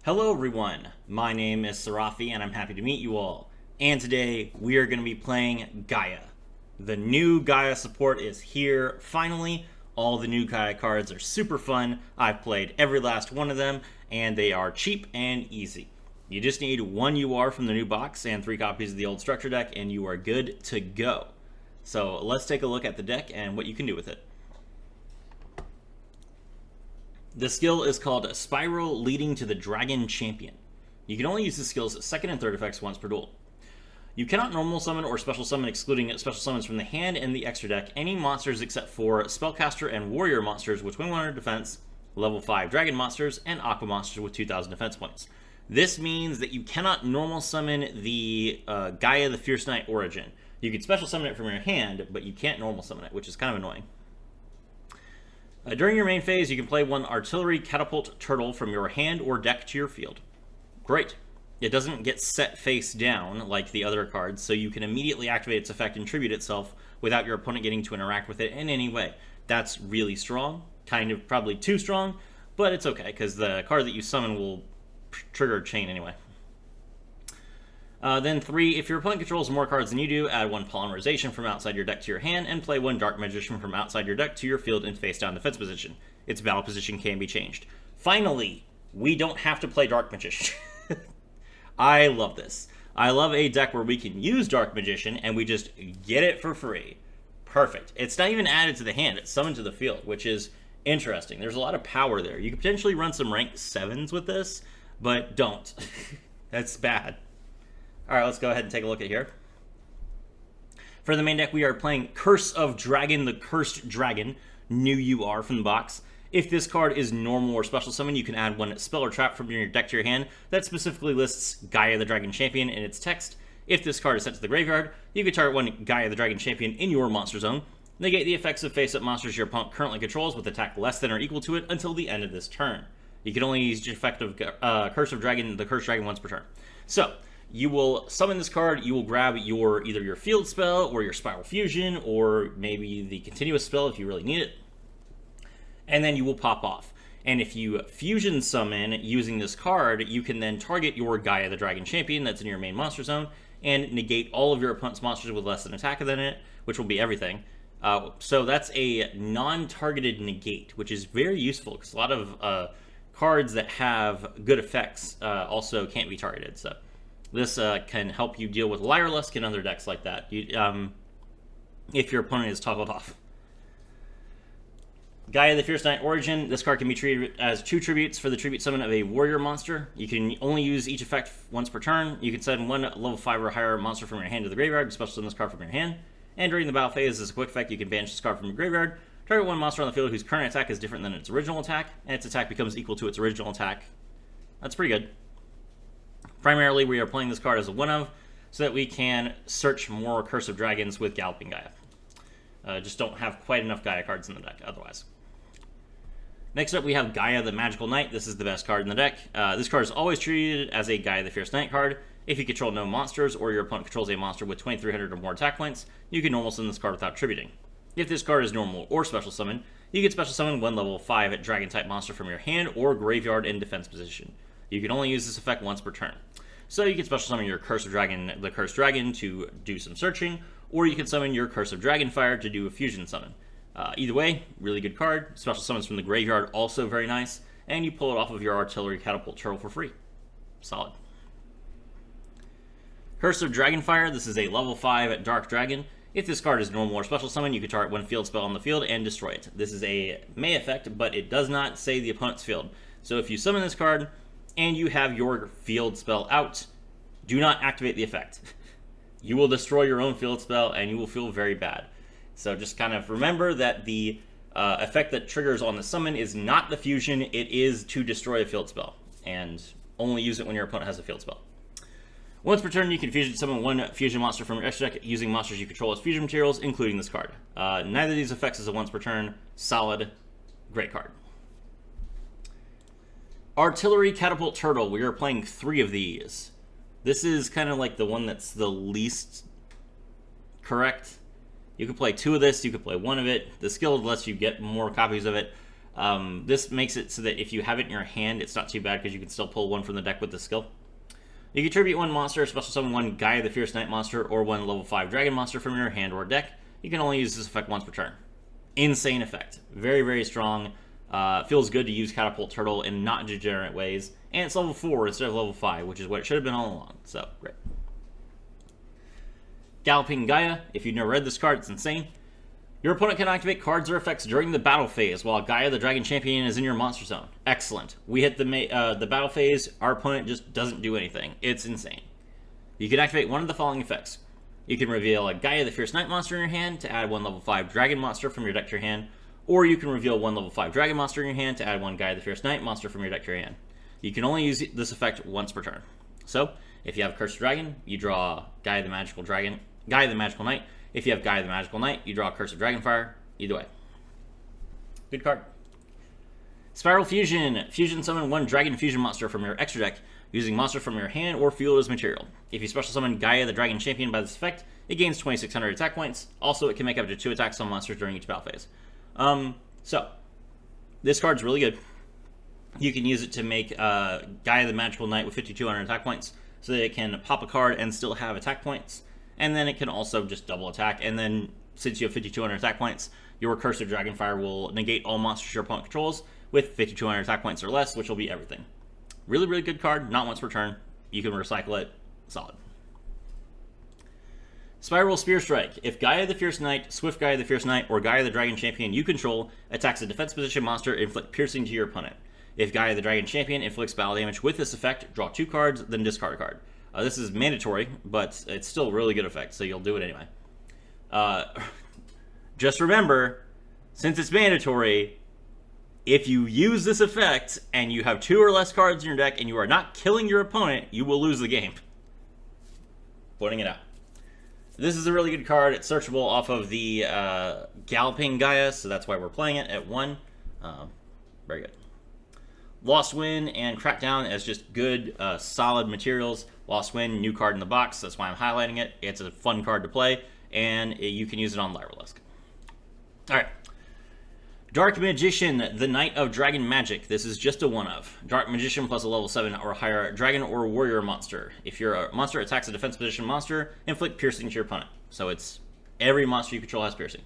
Hello everyone, my name is Sarafi and I'm happy to meet you all. And today we are going to be playing Gaia. The new Gaia support is here, finally. All the new Gaia cards are super fun. I've played every last one of them and they are cheap and easy. You just need one UR from the new box and 3 copies of the old structure deck and you are good to go. So let's take a look at the deck and what you can do with it. The skill is called Spiral Leading to the Dragon Champion. You can only use the skill's second and third effects once per duel. You cannot normal summon or special summon, excluding special summons from the hand and the extra deck, any monsters except for Spellcaster and Warrior monsters with 2100 defense, level 5 Dragon monsters, and Aqua monsters with 2000 defense points. This means that you cannot normal summon the Gaia the Fierce Knight Origin. You can special summon it from your hand, but you can't normal summon it, which is kind of annoying. During your main phase, you can play one Artillery Catapult Turtle from your hand or deck to your field. Great. It doesn't get set face down like the other cards, so you can immediately activate its effect and tribute itself without your opponent getting to interact with it in any way. That's really strong, kind of probably too strong, but it's okay, because the card that you summon will trigger a chain anyway. Then 3, if your opponent controls more cards than you do, add 1 Polymerization from outside your deck to your hand, and play 1 Dark Magician from outside your deck to your field in face-down defense position. Its battle position can be changed. Finally, we don't have to play Dark Magician. I love this. I love a deck where we can use Dark Magician, and we just get it for free. Perfect. It's not even added to the hand, it's summoned to the field, which is interesting. There's a lot of power there. You could potentially run some rank 7s with this, but don't. That's bad. Alright, let's go ahead and take a look at here. For the main deck, we are playing Curse of Dragon, the Cursed Dragon, new UR from the box. If this card is normal or special summon, you can add 1 spell or trap from your deck to your hand that specifically lists Gaia the Dragon Champion in its text. If this card is sent to the graveyard, you can target 1 Gaia the Dragon Champion in your monster zone, negate the effects of face-up monsters your opponent currently controls with attack less than or equal to it until the end of this turn. You can only use the effect of Curse of Dragon, the Cursed Dragon once per turn. So, you will summon this card, you will grab either your field spell or your Spiral Fusion or maybe the continuous spell if you really need it, and then you will pop off. And if you fusion summon using this card, you can then target your Gaia the Dragon Champion that's in your main monster zone and negate all of your opponent's monsters with less than attack than it, which will be everything. So that's a non-targeted negate, which is very useful because a lot of cards that have good effects also can't be targeted. So this can help you deal with Liar Lusk and other decks like that if your opponent is toggled off. Gaia the Fierce Knight Origin. This card can be treated as 2 tributes for the tribute summon of a warrior monster. You can only use each effect once per turn. You can send 1 level 5 or higher monster from your hand to the graveyard, special summon this card from your hand. And during the battle phase, as a quick effect, you can banish this card from your graveyard, target 1 monster on the field whose current attack is different than its original attack, and its attack becomes equal to its original attack. That's pretty good. Primarily, we are playing this card as a one-of, so that we can search more Curse of Dragons with Galloping Gaia. Just don't have quite enough Gaia cards in the deck otherwise. Next up, we have Gaia the Magical Knight. This is the best card in the deck. This card is always treated as a Gaia the Fierce Knight card. If you control no monsters, or your opponent controls a monster with 2300 or more attack points, you can normal summon this card without tributing. If this card is normal or special summon, you can special summon 1 level 5 Dragon-type monster from your hand or graveyard in defense position. You can only use this effect once per turn. So you can special summon your Curse of Dragon, the Cursed Dragon, to do some searching, or you can summon your Curse of Dragonfire to do a fusion summon. Either way, really good card. Special summons from the graveyard, also very nice, and you pull it off of your Artillery Catapult Turtle for free. Solid. Curse of Dragonfire. This is a level 5 Dark Dragon. If this card is normal or special summon, you can target 1 field spell on the field and destroy it. This is a May effect, but it does not say the opponent's field. So if you summon this card, and you have your field spell out, do not activate the effect. You will destroy your own field spell, and you will feel very bad. So just kind of remember that the effect that triggers on the summon is not the fusion, it is to destroy a field spell, and only use it when your opponent has a field spell. Once per turn, you can fusion summon 1 fusion monster from your extra deck using monsters you control as fusion materials, including this card. Neither of these effects is a once per turn. Solid. Great card. Artillery Catapult Turtle. We are playing 3 of these. This is kind of like the one that's the least correct. You could play 2 of this, you could play 1 of it. The skill lets you get more copies of it. This makes it so that if you have it in your hand, it's not too bad because you can still pull one from the deck with the skill. You can tribute one monster, special summon one Gaia the Fierce Night monster, or one level 5 dragon monster from your hand or deck. You can only use this effect once per turn. Insane effect. Very, very strong. Feels good to use Catapult Turtle in not degenerate ways. And it's level 4 instead of level 5, which is what it should have been all along. So, great. Galloping Gaia. If you've never read this card, it's insane. Your opponent can activate cards or effects during the battle phase while Gaia the Dragon Champion is in your monster zone. Excellent. We hit the battle phase, our opponent just doesn't do anything. It's insane. You can activate one of the following effects. You can reveal a Gaia the Fierce Night monster in your hand to add one level 5 dragon monster from your deck to your hand, or you can reveal one level 5 dragon monster in your hand to add one Gaia the Fierce Night monster from your deck to your hand. You can only use this effect once per turn. So, if you have Cursed Dragon, you draw Gaia the Magical Knight. If you have Gaia the Magical Knight, you draw Curse of Dragonfire. Either way. Good card. Spiral Fusion. Fusion summon one Dragon Fusion monster from your extra deck using monsters from your hand or field as material. If you special summon Gaia the Dragon Champion by this effect, it gains 2,600 attack points. Also, it can make up to 2 attacks on monsters during each battle phase. So, this card's really good. You can use it to make Gaia the Magical Knight with 5,200 attack points so that it can pop a card and still have attack points. And then it can also just double attack. And then, since you have 5,200 attack points, your Curse of Dragonfire will negate all monsters your opponent controls with 5,200 attack points or less, which will be everything. Really, really good card. Not once per turn. You can recycle it. Solid. Spiral Spear Strike. If Gaia the Fierce Knight, Swift Gaia the Fierce Knight, or Gaia the Dragon Champion you control attacks a defense position monster, inflict piercing to your opponent. If Gaia the Dragon Champion inflicts battle damage with this effect, draw 2 cards, then discard a card. This is mandatory, but it's still a really good effect, so you'll do it anyway. Just remember, since it's mandatory, if you use this effect and you have 2 or less cards in your deck and you are not killing your opponent, you will lose the game. Pointing it out. This is a really good card. It's searchable off of the Galloping Gaia, so that's why we're playing it at 1. Very good. Lost Wind and Crackdown as just good, solid materials. Lost Wind, new card in the box. That's why I'm highlighting it. It's a fun card to play, and you can use it on Lyrilisk. Alright. Dark Magician, the Knight of Dragon Magic. This is just a one-of. Dark Magician plus a level 7 or higher Dragon or Warrior monster. If your monster attacks a defense position monster, inflict piercing to your opponent. So it's every monster you control has piercing.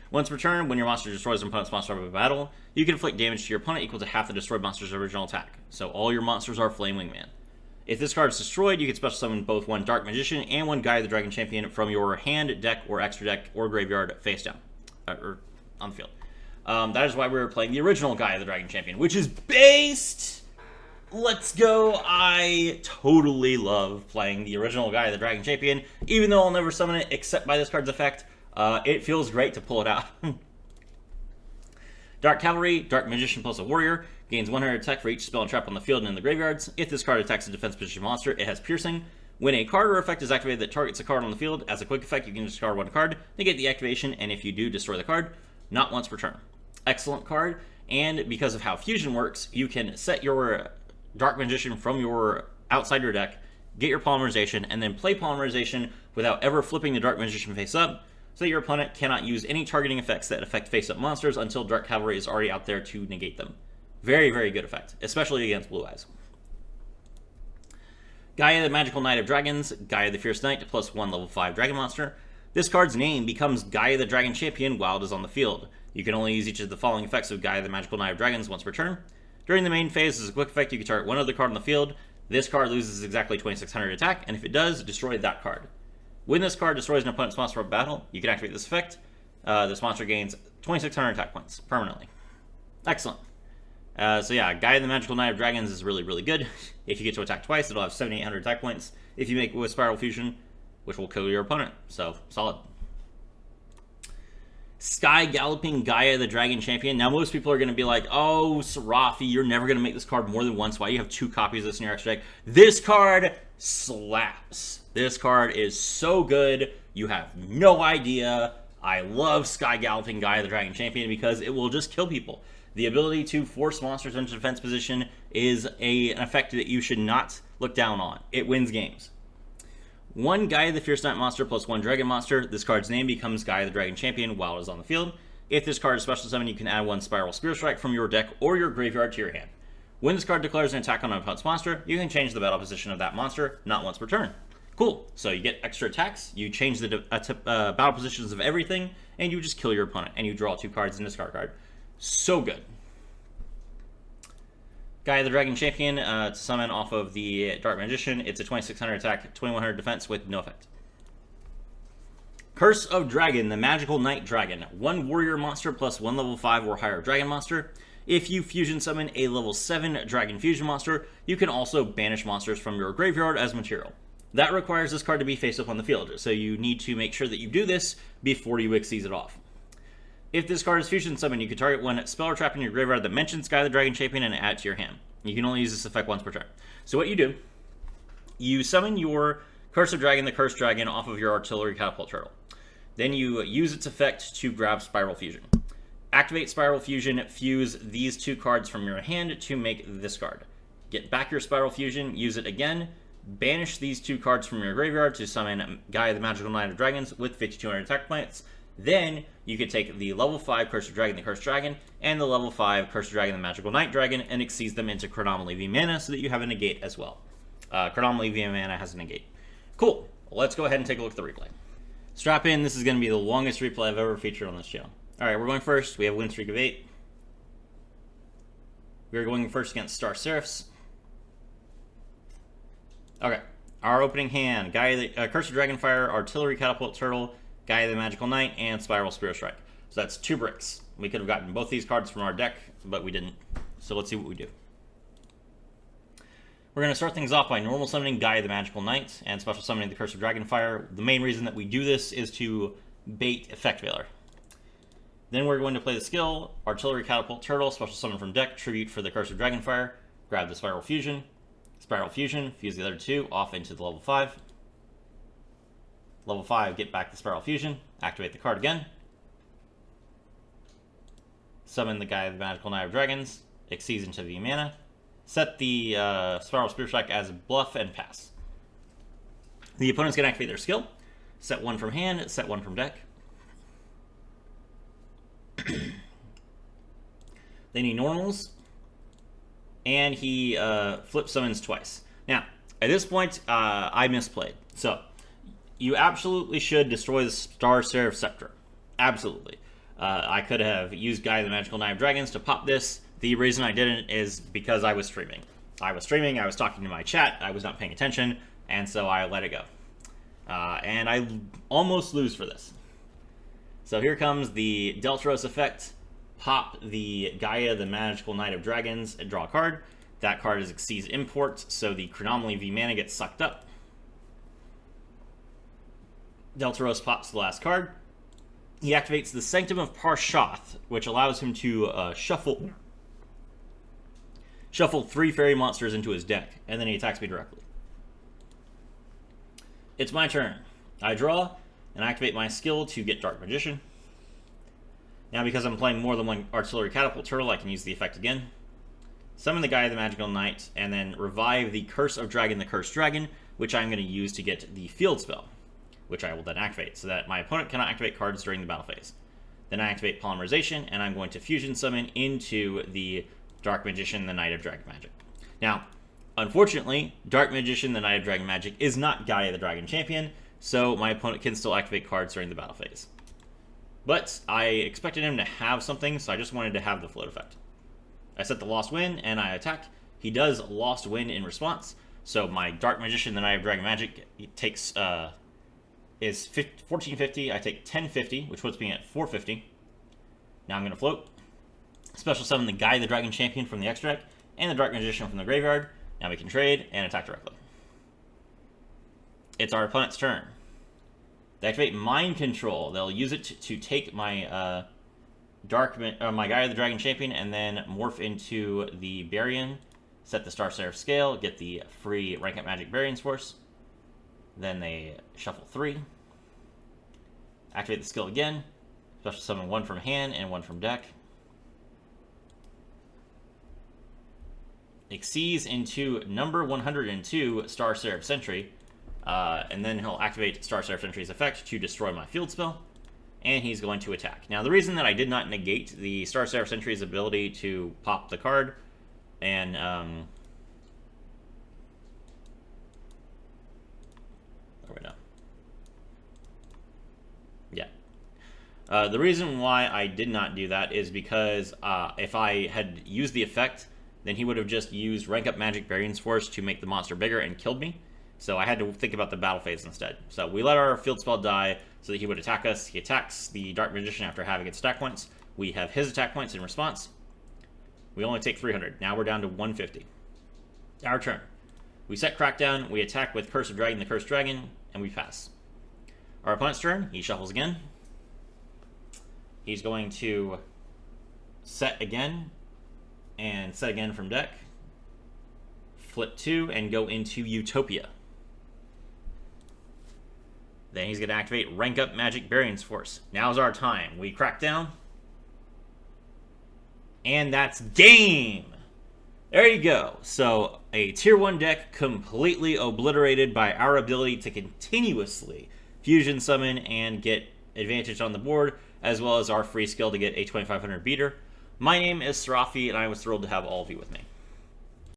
Once per turn, when your monster destroys an opponent's monster of a battle, you can inflict damage to your opponent equal to half the destroyed monster's original attack. So all your monsters are Flame Wingman. If this card is destroyed, you can special summon both one Dark Magician and one Gaia the Dragon Champion from your hand, deck, or extra deck, or graveyard face down, or on the field. That is why we were playing the original Gaia the Dragon Champion, which is based... Let's go. I totally love playing the original Gaia the Dragon Champion, even though I'll never summon it except by this card's effect. It feels great to pull it out. Dark Cavalry, Dark Magician plus a Warrior, gains 100 attack for each spell and trap on the field and in the graveyards. If this card attacks a defense position monster, it has piercing. When a card or effect is activated that targets a card on the field, as a quick effect, you can discard 1 card, negate the activation, and if you do, destroy the card. Not once per turn. Excellent card, and because of how Fusion works, you can set your Dark Magician from your outside your deck, get your Polymerization, and then play Polymerization without ever flipping the Dark Magician face up, so that your opponent cannot use any targeting effects that affect face-up monsters until Dark Cavalry is already out there to negate them. Very, very good effect, especially against Blue Eyes. Gaia the Magical Knight of Dragons, Gaia the Fierce Knight plus 1 level 5 dragon monster. This card's name becomes Gaia the Dragon Champion while it is on the field. You can only use each of the following effects of Gaia the Magical Knight of Dragons once per turn. During the main phase, as a quick effect, you can target one other card on the field. This card loses exactly 2,600 attack, and if it does, destroy that card. When this card destroys an opponent's monster of battle, you can activate this effect. This monster gains 2,600 attack points permanently. Excellent. So yeah, Gaia the Magical Knight of Dragons is really, really good. If you get to attack twice, it'll have 7,800 attack points. If you make it with Spiral Fusion, which will kill your opponent. So, solid. Sky Galloping Gaia the Dragon Champion. Now, most people are going to be like, oh, Sarafi, you're never going to make this card more than once. Why do you have 2 copies of this in your extra deck? This card slaps. This card is so good. You have no idea. I love Sky Galloping Gaia the Dragon Champion because it will just kill people. The ability to force monsters into defense position is an effect that you should not look down on. It wins games. 1 Gaia the Fierce Knight monster plus 1 Dragon monster. This card's name becomes Gaia the Dragon Champion while it is on the field. If this card is special summon, you can add 1 Spiral Spear Strike from your deck or your graveyard to your hand. When this card declares an attack on an opponent's monster, you can change the battle position of that monster not once per turn. Cool. So you get extra attacks, you change the battle positions of everything, and you just kill your opponent, and you draw 2 cards and discard a card. So good. Gaia the Dragon Champion to summon off of the Dark Magician. It's a 2600 attack, 2100 defense with no effect. Curse of Dragon, the Magical Knight Dragon. 1 warrior monster plus 1 level 5 or higher dragon monster. If you fusion summon a level 7 dragon fusion monster, you can also banish monsters from your graveyard as material. That requires this card to be face up on the field, so you need to make sure that you do this before you Xyz it off. If this card is fusion summoned, you can target 1 spell or trap in your graveyard that mentions Gaia the Dragon Champion and add it to your hand. You can only use this effect once per turn. So what you do, you summon your Curse of Dragon, the Cursed Dragon, off of your Artillery Catapult Turtle. Then you use its effect to grab Spiral Fusion. Activate Spiral Fusion, fuse these 2 cards from your hand to make this card. Get back your Spiral Fusion, use it again, banish these 2 cards from your graveyard to summon Gaia the Magical Knight of Dragons with 5200 attack points. Then you can take the level 5 Curse of Dragon, the Cursed Dragon, and the level 5 Curse of Dragon, the Magical Knight Dragon, and Xyz them into Chronomaly V mana so that you have a negate as well. Chronomaly V mana has a negate. Cool. Let's go ahead and take a look at the replay. Strap in, this is going to be the longest replay I've ever featured on this channel. Alright, we're going first. We have a win streak of 8. We're going first against Star Seraphs. Okay, our opening hand, Gaia the Curse of Dragonfire, Artillery Catapult Turtle, Gaia the Magical Knight, and Spiral Spear Strike. So that's 2 bricks. We could have gotten both these cards from our deck, but we didn't. So let's see what we do. We're going to start things off by normal summoning Gaia the Magical Knight and special summoning the Curse of Dragonfire. The main reason that we do this is to bait Effect Veiler. Then we're going to play the skill, Artillery Catapult Turtle, special summon from deck, tribute for the Curse of Dragonfire, grab the Spiral Fusion, fuse the other 2 off into the level 5. Level 5, get back the Spiral Fusion, activate the card again, summon the Gaia the Magical Knight of Dragons, Xyz into the mana, set the Spiral Spear Strike as a bluff, and pass. The opponent's going to activate their skill, set 1 from hand, set 1 from deck. Then he normals, and he flip summons twice. Now, at this point, I misplayed. So, you absolutely should destroy the Star Seraph Scepter. Absolutely. I could have used Gaia the Magical Knight of Dragons to pop this. The reason I didn't is because I was streaming. I was talking to my chat, I was not paying attention, and so I let it go. And I almost lose for this. So here comes the Deltaros effect. Pop the Gaia the Magical Knight of Dragons and draw a card. That card is Xyz import, so the Chronomaly V mana gets sucked up. Deltaros pops the last card. He activates the Sanctum of Parshath, which allows him to shuffle 3 fairy monsters into his deck, and then he attacks me directly. It's my turn. I draw and activate my skill to get Dark Magician. Now, because I'm playing more than 1 Artillery Catapult Turtle, I can use the effect again. Summon the Gaia the Magical Knight, and then revive the Curse of Dragon, the Cursed Dragon, which I'm going to use to get the field spell, which I will then activate, so that my opponent cannot activate cards during the battle phase. Then I activate Polymerization, and I'm going to fusion summon into the Dark Magician, the Knight of Dragon Magic. Now, unfortunately, Dark Magician, the Knight of Dragon Magic is not Gaia the Dragon Champion, so my opponent can still activate cards during the battle phase. But I expected him to have something, so I just wanted to have the float effect. I set the Lost Win, and I attack. He does Lost Win in response, so my Dark Magician, the Knight of Dragon Magic, takes is 1450. I take 1050, which puts me at 450. Now I'm going to float. Special summon the Gaia the Dragon Champion from the extra deck, and the Dark Magician from the graveyard. Now we can trade and attack directly. It's our opponent's turn. They activate Mind Control. They'll use it to take my my Gaia the Dragon Champion and then morph into the Baryon. Set the Star Seraph scale, get the free Rank Up Magic Baryon's Force. Then they shuffle 3. Activate the skill again. Special summon 1 from hand and 1 from deck. Xyz into number 102 Star Seraph Sentry. And then he'll activate Star Seraph Sentry's effect to destroy my field spell. and he's going to attack. Now, the reason that I did not negate the Star Seraph Sentry's ability to pop the card and the reason why I did not do that is because if I had used the effect, then he would have just used Rank Up Magic Variance Force to make the monster bigger and killed me. So I had to think about the battle phase instead. So we let our field spell die so that he would attack us. He attacks the Dark Magician after having its attack points. We have his attack points in response. We only take 300. Now we're down to 150. Our turn. We set Crackdown. We attack with Curse of Dragon, the Cursed Dragon, and we pass. Our opponent's turn. He shuffles again. He's going to set again and set again from deck. Flip 2 and go into Utopia. Then he's going to activate Rank Up Magic Variance Force. Now's our time. We crack down. And that's game! There you go. So, a Tier 1 deck completely obliterated by our ability to continuously fusion summon and get advantage on the board, as well as our free skill to get a 2500 beater. My name is Serafi, and I was thrilled to have all of you with me.